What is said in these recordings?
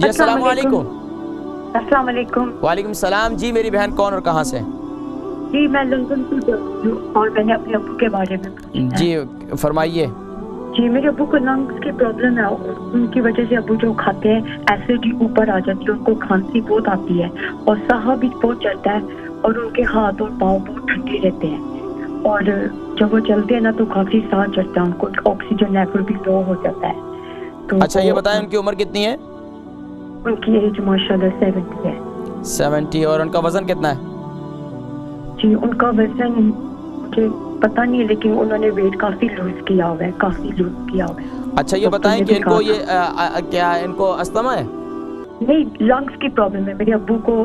अस्सलाम वालेकुम। अस्सलाम वालेकुम। वालेकुम सलाम जी। मेरी बहन कौन और कहाँ से? जी मैं लंदन से हूँ और मैंने अपने अब्बू के बारे में पूछना है। जी फरमाइए। जी मेरे अब्बू को लंग्स की प्रॉब्लम है, उनकी वजह से अब्बू जो खाते हैं एसिड ऊपर आ जाती है, उनको खांसी बहुत आती है और साह भी बहुत चढ़ता है और उनके हाथ और पाँव बहुत ठंडे रहते हैं और जब वो चलते हैं ना तो काफी साह चढ़ता है, उनको ऑक्सीजन लेवल भी लो हो जाता है। तो अच्छा ये बताएं उनकी उम्र कितनी है? उनकी एज माशाल्लाह 70 है। 70। और उनका वजन कितना है? जी उनका वजन मुझे पता नहीं है लेकिन उन्होंने वेट काफी लूज किया हुआ है, काफी लूज किया हुआ है। अच्छा ये बताएं कि इनको ये क्या इनको अस्थमा है? नहीं लंग्स की प्रॉब्लम है मेरे अब्बू को।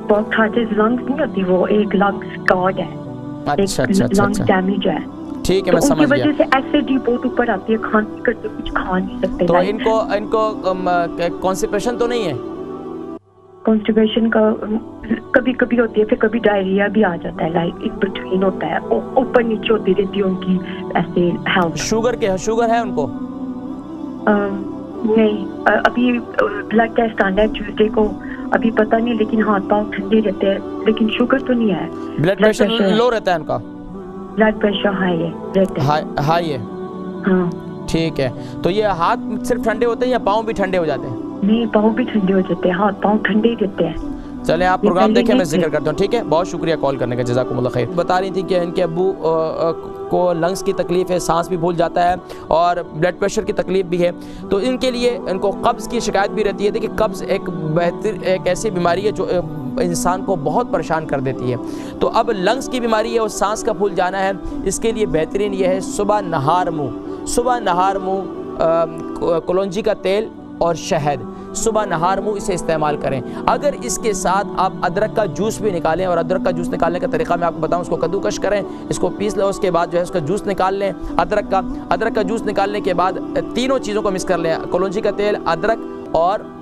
ब्रोंकाइटिस लंग्स नहीं होती, वो एक लंग्स गॉड है। अच्छा अच्छा अच्छा लंग्स डैमेज है। ठीक है तो मैं समझ उनकी गया। वजह से एसिडिटी बहुत ऊपर आती है, खांसी करते कुछ खा नहीं सकते। तो इनको कॉन्स्टिपेशन तो नहीं है? कॉन्स्टिपेशन का कभी कभी होती है, फिर कभी डायरिया भी आ जाता है, लाइक इन बिटवीन होता है, ऊपर नीचे होती रहती है उनकी ऐसे हेल्थ। शुगर है उनको? नहीं अभी ब्लड टेस्ट आना है ट्यूसडे को, अभी पता नहीं, लेकिन हाथ पाँव ठंडे रहते हैं, लेकिन शुगर तो नहीं है। ब्लड प्रेशर लो रहता है उनका? ब्लड प्रेशर हाई है रहता है। हाई है। हाँ ठीक है। तो ये हाथ सिर्फ ठंडे होते हैं या पाँव भी ठंडे हो जाते हैं? नहीं पाँव भी ठंडे हो जाते हैं, हाथ पाँव ठंडे ही रहते हैं। चले आप प्रोग्राम देखें, मैं जिक्र करता हूँ। ठीक है, बहुत शुक्रिया कॉल करने का, जज़ाकुमुल्लाह खैर। बता रही थी कि इनके अब्बू को लंग्स की तकलीफ़ है, सांस भी भूल जाता है और ब्लड प्रेशर की तकलीफ़ भी है। तो इनके लिए इनको कब्ज़ की शिकायत भी रहती है। देखिए कब्ज़ एक ऐसी बीमारी है जो इंसान को बहुत परेशान कर देती है। तो अब लंग्स की बीमारी है और सांस का फूल जाना है, इसके लिए बेहतरीन ये है सुबह नहार मुँह कलौंजी का तेल और शहद, सुबह नहार मुँह इसे इस्तेमाल करें। अगर इसके साथ आप अदरक का जूस भी निकालें, और अदरक का जूस निकालने का तरीका मैं आपको बताऊं, उसको कद्दूकश करें, इसको पीस लो, उसके बाद जो है उसका जूस निकाल लें अदरक का जूस निकालने के बाद तीनों चीज़ों को मिक्स कर लें, कलौंजी का तेल, अदरक और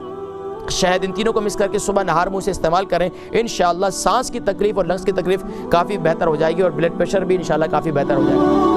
शहद, इन तीनों को मिक्स करके सुबह नहार मुँह से इस्तेमाल करें। इंशाअल्लाह सांस की तकलीफ़ और लंग्स की तकलीफ़ काफ़ी बेहतर हो जाएगी और ब्लड प्रेशर भी इंशाअल्लाह काफ़ी बेहतर हो जाएगा।